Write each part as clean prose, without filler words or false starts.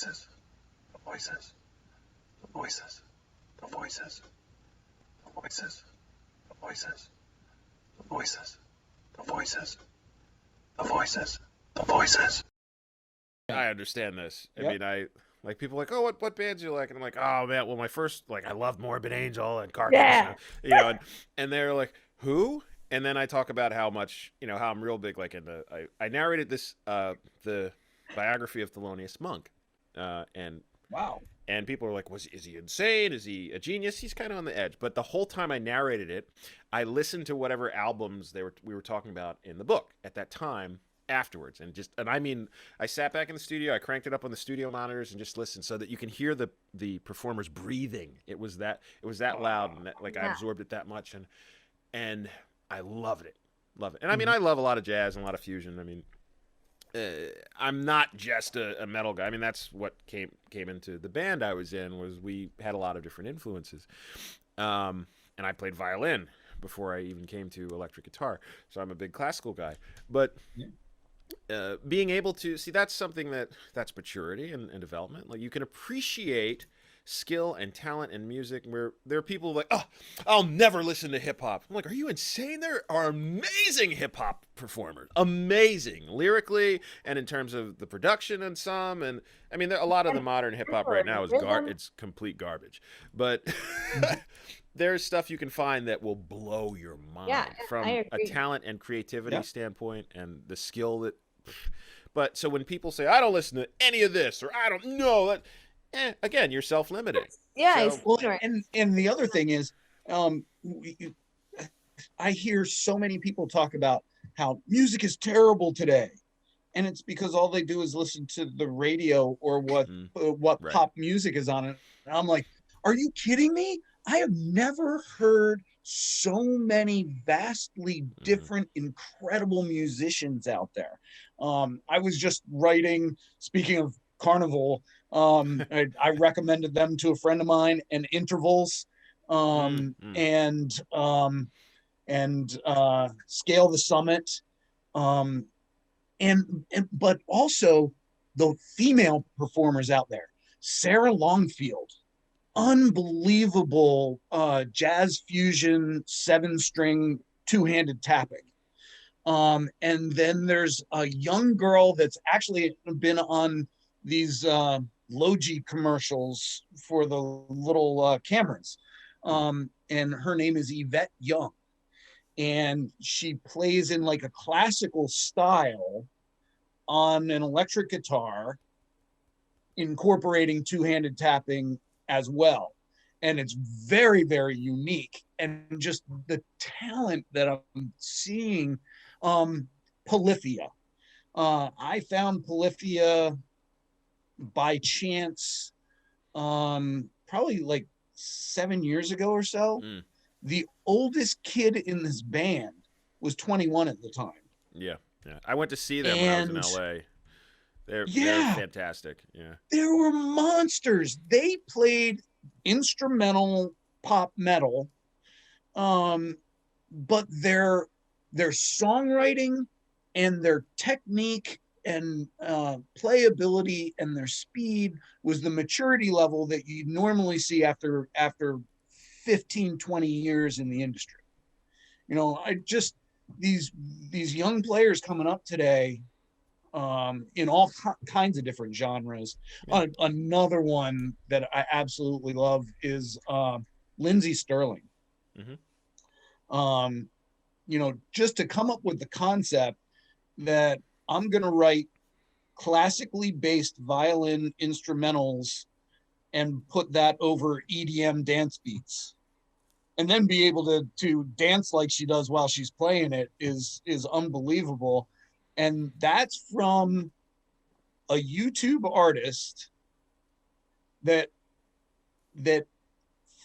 voices, the voices, the voices, the voices, the voices, the voices, the voices, the voices, the voices, the voices. I understand this. I Yep. mean, I like people like, oh, what bands you like? And I'm like, oh man, well, my first like I loved Morbid Angel and Carcass, Yeah. and they're like, who? And then I talk about how much how I'm real big like in the I narrated this the biography of Thelonious Monk, and Wow. people are like, is he insane? Is he a genius? He's kind of on the edge. But the whole time I narrated it, I listened to whatever albums we were talking about in the book at that time afterwards, and I mean, I sat back in the studio, I cranked it up on the studio monitors and just listened so that you can hear the performers breathing. It was that loud, and that, like I absorbed it that much, and I loved it, And I mean, I love a lot of jazz and a lot of fusion. I mean, I'm not just a metal guy. I mean, that's what came into the band I was in, was we had a lot of different influences. And I played violin before I even came to electric guitar. So I'm a big classical guy. But being able to see, that's something that's maturity and development. Like, you can appreciate skill and talent in music where there are people like, oh, I'll never listen to hip hop. I'm like, are you insane? There are amazing hip hop performers, amazing lyrically and in terms of the production and some. And I mean, a lot of the modern hip hop right now is it's complete garbage, but there's stuff you can find that will blow your mind from a talent and creativity standpoint, and the skill that. But so when people say, I don't listen to any of this, or I don't know that, again, you're self-limited. Yeah. Well, and the other thing is, I hear so many people talk about how music is terrible today, and it's because all they do is listen to the radio or what right. Pop music is on it. And I'm like, are you kidding me? I have never heard so many vastly different, incredible musicians out there. I was just writing, speaking of Carnival, I recommended them to a friend of mine, and Intervals, and Scale the Summit, but also the female performers out there. Sarah Longfield, unbelievable jazz fusion 7-string two-handed tapping. And then there's a young girl that's actually been on these Logi commercials for the little cameras. And her name is Yvette Young. And she plays in like a classical style on an electric guitar, incorporating two-handed tapping as well. And it's very, very unique. And just the talent that I'm seeing, Polyphia. I found Polyphia by chance, probably like 7 years ago or so. The oldest kid in this band was 21 at the time. Yeah. I went to see them when I was in LA. They're fantastic. Yeah. They were monsters. They played instrumental pop metal. But their songwriting and their technique and playability and their speed was the maturity level that you normally see after 15, 20 years in the industry. I just, these young players coming up today, in all kinds of different genres. Yeah. Another one that I absolutely love is Lindsey Sterling. Just to come up with the concept that I'm going to write classically based violin instrumentals and put that over EDM dance beats, and then be able to dance like she does while she's playing it is unbelievable. And that's from a YouTube artist that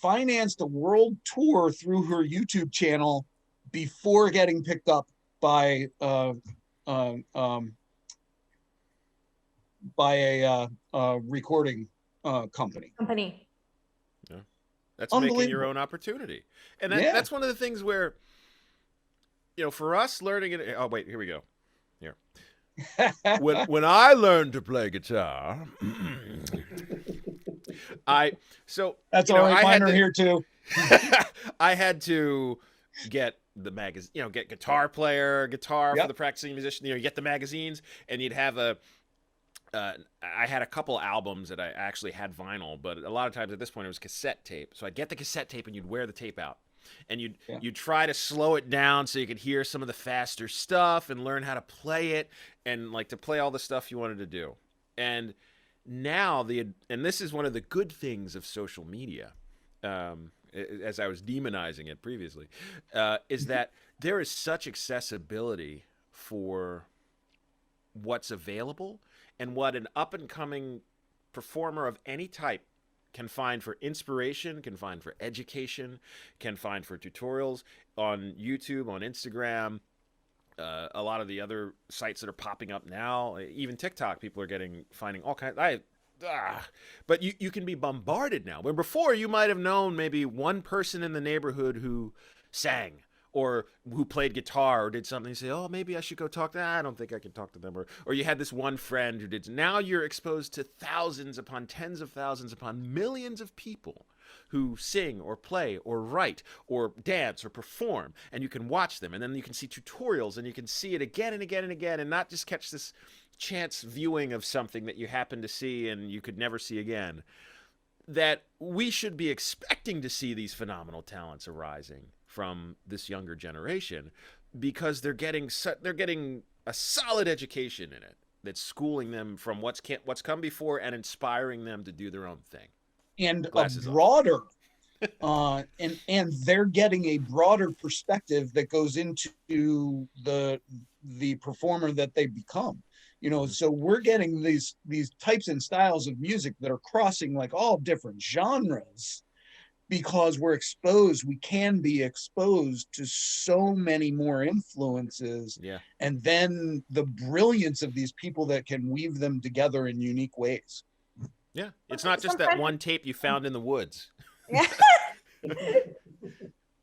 financed a world tour through her YouTube channel before getting picked up by a recording company. Yeah, that's making your own opportunity, and that's one of the things where, for us learning it. Oh wait, here we go. Here, when I learned to play guitar, That's all right. Mine are here too. I had to get the magazine, get guitar for the practicing musician. You get the magazines, and you'd have I had a couple albums that I actually had vinyl, but a lot of times at this point it was cassette tape. So I'd get the cassette tape, and you'd wear the tape out, and you'd try to slow it down so you could hear some of the faster stuff and learn how to play it, and like to play all the stuff you wanted to do. And now and this is one of the good things of social media, as I was demonizing it previously, is that there is such accessibility for what's available and what an up-and-coming performer of any type can find for inspiration, can find for education, can find for tutorials on YouTube, on Instagram, a lot of the other sites that are popping up now, even TikTok, people are finding all kinds. But you can be bombarded now. Where before you might have known maybe one person in the neighborhood who sang or who played guitar or did something. You say, oh, maybe I should go talk to them. I don't think I can talk to them. Or you had this one friend who did. Now you're exposed to thousands upon tens of thousands upon millions of people who sing or play or write or dance or perform, and you can watch them, and then you can see tutorials, and you can see it again and again and again, and not just catch this chance viewing of something that you happen to see and you could never see again. That we should be expecting to see these phenomenal talents arising from this younger generation, because they're getting a solid education in it that's schooling them from what's come before and inspiring them to do their own thing. And Glasses a broader and they're getting a broader perspective that goes into the performer that they become. So we're getting these types and styles of music that are crossing like all different genres, because we can be exposed to so many more influences. Yeah. And then the brilliance of these people that can weave them together in unique ways. Yeah. It's not just that one tape you found in the woods. Yeah.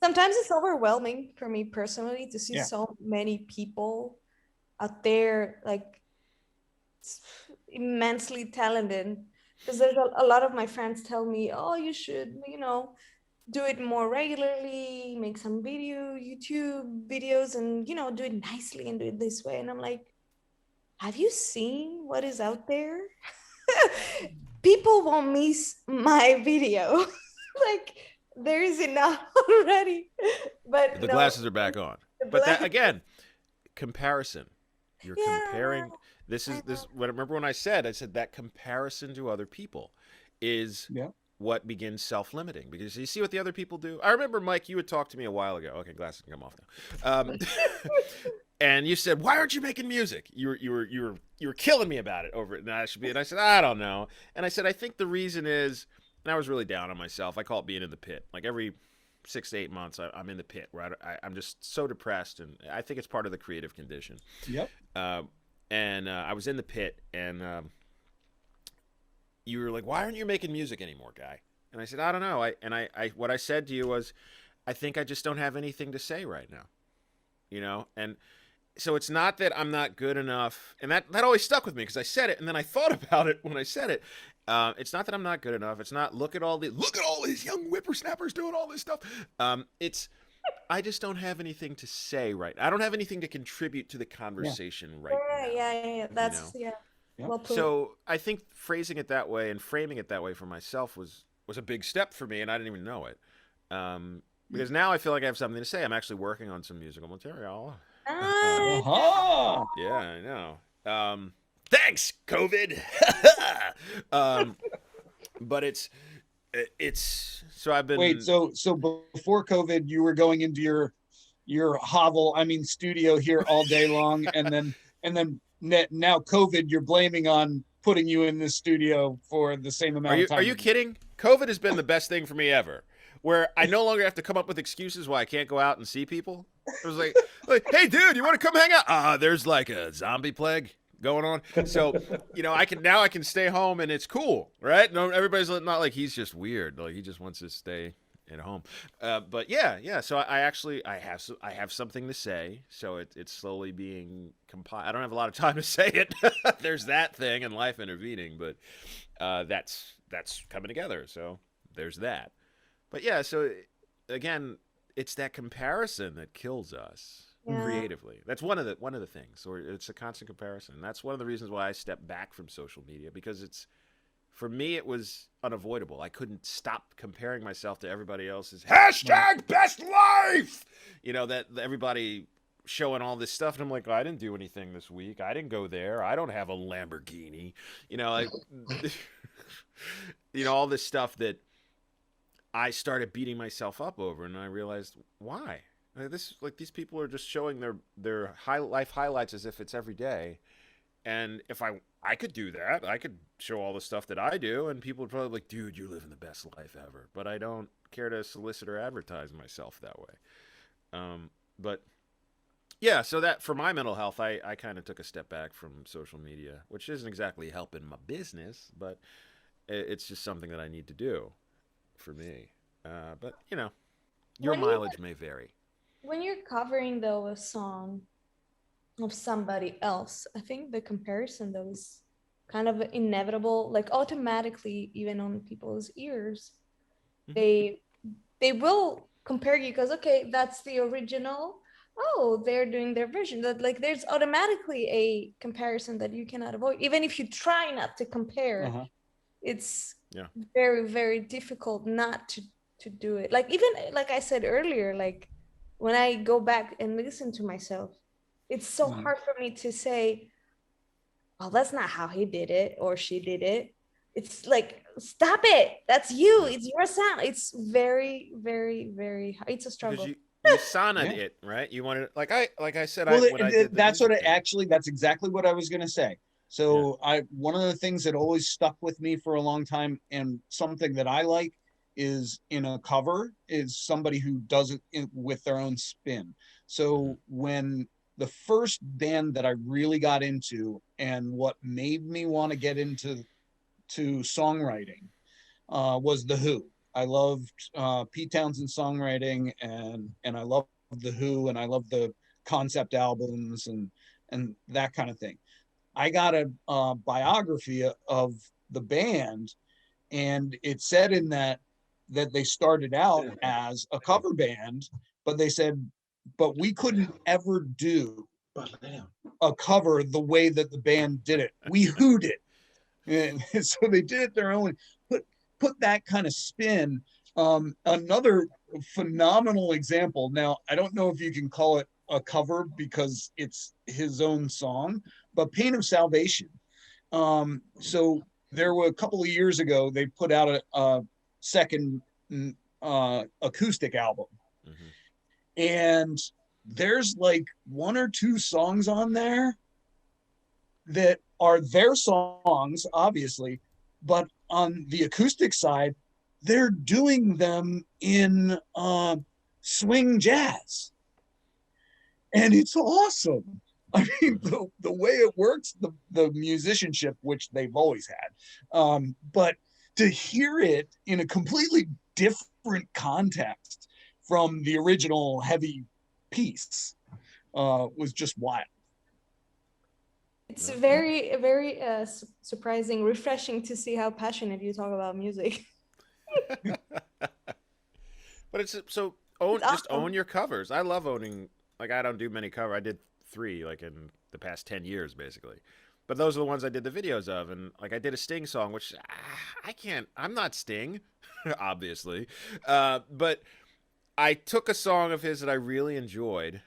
Sometimes it's overwhelming for me personally to see so many people out there, like immensely talented. Because there's a lot of my friends tell me, oh, you should, do it more regularly, make some YouTube videos and, do it nicely and do it this way. And I'm like, have you seen what is out there? People won't miss my video. Like, there is enough already. But the glasses are back on. But that, again, comparison. You're comparing. This. Remember when I said that comparison to other people is what begins self-limiting, because you see what the other people do. I remember, Mike, you had talked to me a while ago. Okay, glasses can come off now. And you said, "Why aren't you making music?" You were killing me about it over it. And I said, "I don't know." And I said, "I think the reason is," and I was really down on myself. I call it being in the pit. Like every 6 to 8 months, I'm in the pit where I'm just so depressed, and I think it's part of the creative condition. Yep. And I was in the pit, and you were like, "Why aren't you making music anymore, guy?" And I said, "I don't know." What I said to you was, "I think I just don't have anything to say right now," And so it's not that I'm not good enough, and that always stuck with me because I said it, and then I thought about it when I said it. It's not that I'm not good enough. It's not look at all these young whippersnappers doing all this stuff. It's I just don't have anything to say right. I don't have anything to contribute to the conversation right now. Yeah. That's well put. So I think phrasing it that way and framing it that way for myself was a big step for me, and I didn't even know it. Because now I feel like I have something to say. I'm actually working on some musical material. Uh-huh. Yeah, I know. Thanks, COVID. But it's so I've been. Wait, so before COVID, you were going into your studio here all day long, and then now COVID, you're blaming on putting you in this studio for the same amount of time. Are you kidding? COVID has been the best thing for me ever, where I no longer have to come up with excuses why I can't go out and see people. It was like, hey, dude, you want to come hang out? There's like a zombie plague going on. So, I can stay home and it's cool, right? No, everybody's not like he's just weird. Like he just wants to stay at home. But yeah. So I have something to say. So it's slowly being compiled. I don't have a lot of time to say it. There's that thing and life intervening, but that's coming together. So there's that. But yeah, so again, it's that comparison that kills us creatively. That's one of the things, or it's a constant comparison. That's one of the reasons why I stepped back from social media, because it's, for me, it was unavoidable. I couldn't stop comparing myself to everybody else's hashtag best life. That everybody showing all this stuff, and I'm like, oh, I didn't do anything this week. I didn't go there. I don't have a Lamborghini. All this stuff that I started beating myself up over, and I realized why. These people are just showing their life highlights as if it's every day, and if I could do that, I could show all the stuff that I do, and people would probably be like, dude, you're living the best life ever. But I don't care to solicit or advertise myself that way. But yeah, so that for my mental health, I kind of took a step back from social media, which isn't exactly helping my business, but it's just something that I need to do for me. But your mileage may vary. When you're covering though a song of somebody else, I think the comparison though is kind of inevitable, like automatically, even on people's ears. They will compare you because, okay, that's the original. Oh, they're doing their version. That, like, there's automatically a comparison that you cannot avoid, even if you try not to compare. It's very, very difficult not to do it. Like, even like I said earlier, like when I go back and listen to myself, it's so hard for me to say, oh, that's not how he did it or she did it. It's like, stop it. That's you. It's your sound. It's very, very, very hard. It's a struggle. Because you Sanna it, right? You wanted, like I said, that's exactly what I was going to say. So one of the things that always stuck with me for a long time, and something that I like is in a cover, is somebody who does it with their own spin. So when the first band that I really got into, and what made me want to get into songwriting, was The Who. I loved Pete Townshend's songwriting, and I love The Who, and I love the concept albums and that kind of thing. I got a biography of the band, and it said in that they started out as a cover band, but they said, but we couldn't ever do a cover the way that the band did it. We hooed it. And so they did it their own, put that kind of spin. Another phenomenal example. Now, I don't know if you can call it a cover because it's his own song, but Pain of Salvation. So there were a couple of years ago, they put out a second acoustic album. And there's like one or two songs on there that are their songs, obviously, but on the acoustic side, they're doing them in swing jazz. And it's awesome. I mean, the way it works, the musicianship, which they've always had, but to hear it in a completely different context from the original heavy piece was just wild. It's very, very surprising, refreshing to see how passionate you talk about music. But it's so just own your covers. I love owning. Like, I don't do many covers. I did 3 like in the past 10 years, basically. But those are the ones I did the videos of. And like, I did a Sting song, which I'm not Sting, obviously. But I took a song of his that I really enjoyed,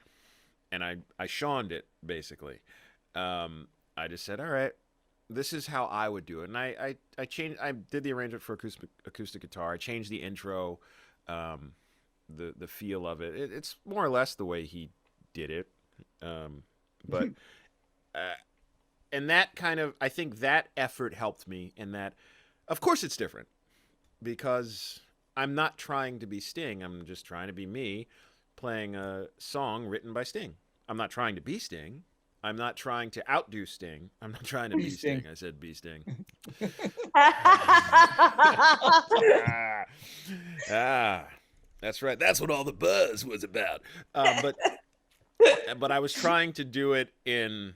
and I Sean'd it, basically. I just said, all right, this is how I would do it. And I changed. I did the arrangement for acoustic guitar. I changed the intro, the feel of it. It's more or less the way he did it. But and that kind of, I think that effort helped me in that. Of course, it's different because I'm not trying to be Sting. I'm just trying to be me, playing a song written by Sting. I'm not trying to be Sting. I'm not trying to outdo Sting. I'm not trying to be Sting. I said be Sting. That's right. That's what all the buzz was about. But I was trying to do it in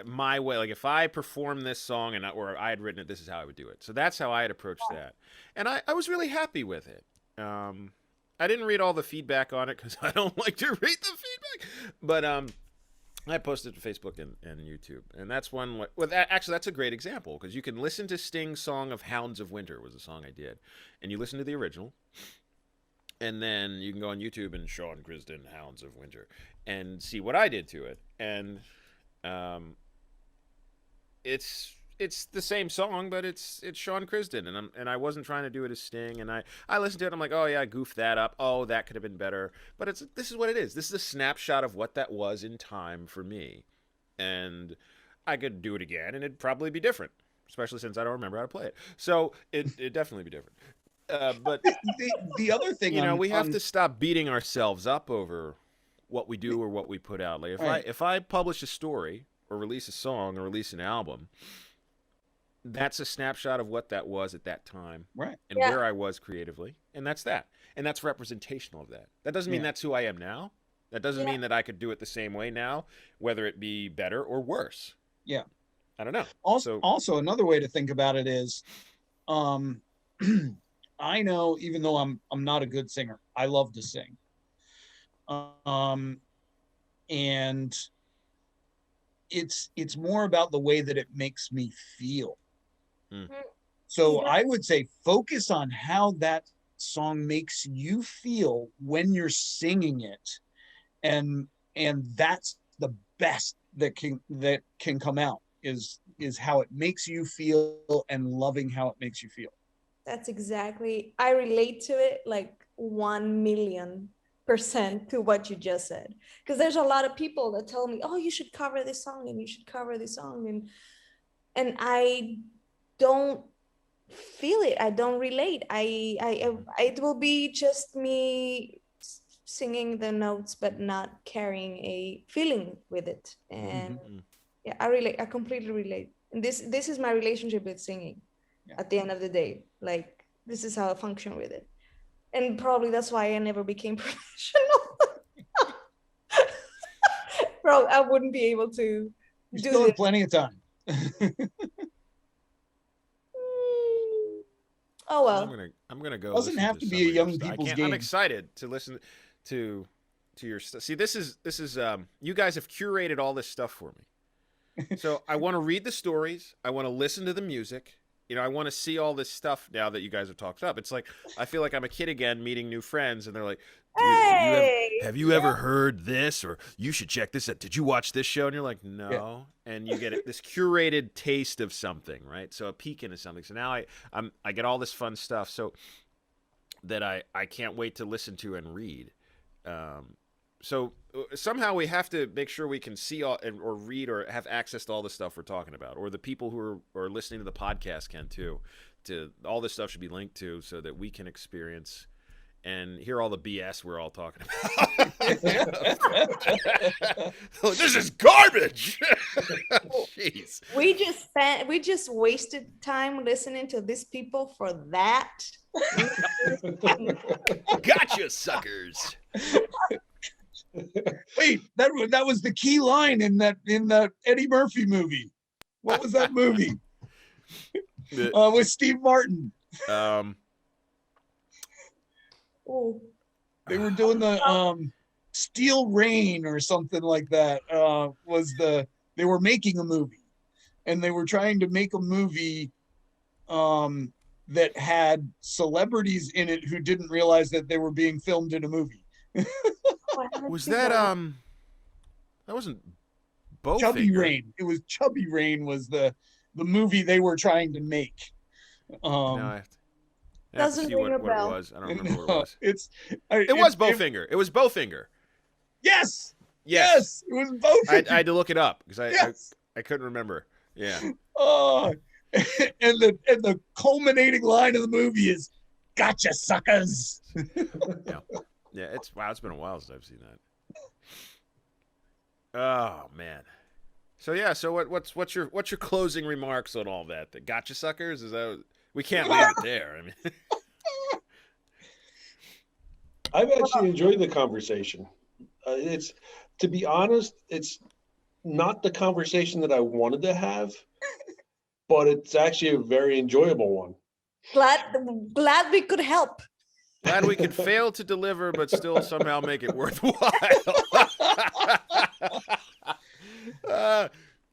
my way. Like if I perform this song or I had written it, this is how I would do it. So that's how I had approached that, and I was really happy with it. I didn't read all the feedback on it because I don't like to read the feedback, but I posted to Facebook and YouTube, and that's one. Well, actually, that's a great example because you can listen to Sting's song of "Hounds of Winter" was a song I did, and you listen to the original, and then you can go on YouTube and Sean Crisden "Hounds of Winter" and see what I did to it, and it's the same song, but it's Sean Crisden, and I wasn't trying to do it as Sting, and I listened to it, I'm like, oh yeah, I goofed that up, oh that could have been better, but this is what it is. This is a snapshot of what that was in time for me, and I could do it again, and it'd probably be different, especially since I don't remember how to play it. So it'd definitely be different. But the other thing, we have to stop beating ourselves up over what we do or what we put out. Like if I publish a story or release a song or release an album, that's a snapshot of what that was at that time, right? And where I was creatively, and that's that, and that's representational of that. That doesn't mean that's who I am now. That doesn't mean that I could do it the same way now, whether it be better or worse. Yeah, I don't know. Also, another way to think about it is, I know even though I'm not a good singer, I love to sing, and it's more about the way that it makes me feel. So I would say focus on how that song makes you feel when you're singing it, and that's the best that can come out is how it makes you feel and loving how it makes you feel. That's exactly, I relate to it like 1,000,000% to what you just said, because there's a lot of people that tell me, oh, you should cover this song and you should cover this song, and I don't feel it. I don't relate. It will be just me singing the notes but not carrying a feeling with it, and yeah, I completely relate, and this is my relationship with singing. At the end of the day, like this is how I function with it, and probably that's why I never became professional. Bro, I wouldn't be able to you still have plenty of time. Oh well. I'm gonna go. Doesn't have to be a young people's game. I'm excited to listen to your stuff. See, this is you guys have curated all this stuff for me. So I want to read the stories. I want to listen to the music. I want to see all this stuff now that you guys have talked up. It's like I feel like I'm a kid again meeting new friends, and they're like, hey, have you ever heard this? Or you should check this out. Did you watch this show? And you're like, no. Yeah. And you get this curated taste of something, right? So a peek into something. So now I get all this fun stuff so that I can't wait to listen to and read. So somehow we have to make sure we can see all or read or have access to all the stuff we're talking about, or the people who are listening to the podcast can too. To all this stuff should be linked to so that we can experience and hear all the BS we're all talking about. This is garbage. Jeez. We just wasted time listening to these people for that. Gotcha, suckers. Wait, that was the key line in that Eddie Murphy movie. What was that movie? With Steve Martin. They were doing the Steel Rain or something like that. They were making a movie, and they were trying to make a movie that had celebrities in it who didn't realize that they were being filmed in a movie. Was that that wasn't Bowfinger? Chubby Rain. It was Chubby Rain was the movie they were trying to make. I have to see what it was. I don't remember what it was. It was Bowfinger. It was Bowfinger. Yes. It was Bowfinger. I had to look it up because I couldn't remember. Yeah. Oh, and the culminating line of the movie is "Gotcha, suckers." Yeah. It's been a while since I've seen that. Oh man. So yeah. So what's your closing remarks on all that? The gotcha, suckers? Is that we can't leave it there? I mean. I've actually enjoyed the conversation. It's, to be honest, it's not the conversation that I wanted to have, but it's actually a very enjoyable one. Glad we could help. Glad we could fail to deliver, but still somehow make it worthwhile.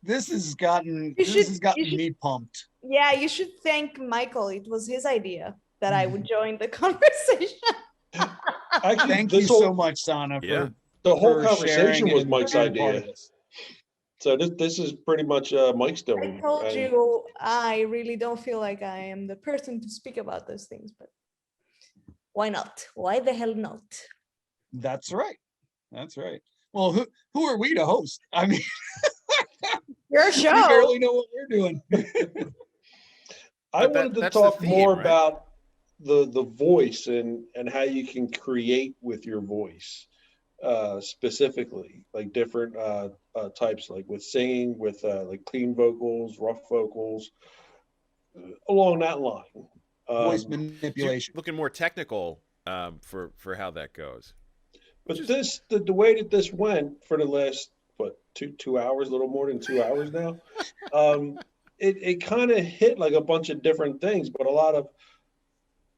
This has gotten me pumped. Yeah, you should thank Michael. It was his idea that I would join the conversation. Actually, Thank you so much, Sanna. Yeah. The whole for conversation was Mike's being a part idea. of this. So this is pretty much Mike's doing. I told you I really don't feel like I am the person to speak about those things, but why not? Why the hell not? That's right. That's right. Well, who are we to host? I mean, your show. We barely know what we're doing. I wanted to talk more about the voice and how you can create with your voice, specifically, like different types, like with singing, with like clean vocals, rough vocals, along that line. Voice manipulation. Looking more technical for how that goes. But the way that this went for the last, what, 2 hours, a little more than 2 hours now, it kind of hit like a bunch of different things, but a lot of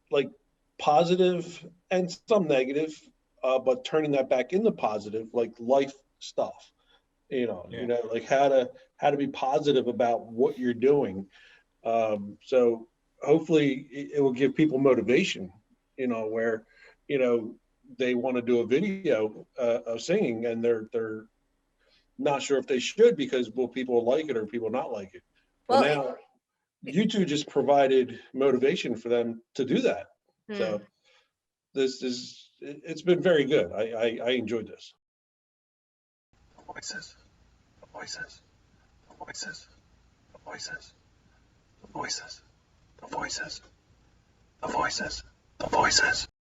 like positive and some negative, but turning that back into positive, like life stuff, like how to be positive about what you're doing. So hopefully it will give people motivation, where, they want to do a video of singing and they're not sure if they should because will people like it or people not like it. Well, now YouTube just provided motivation for them to do that. So it's been very good. I enjoyed this. The voices, the voices, the voices, the voices, the voices, the voices, the voices, the voices.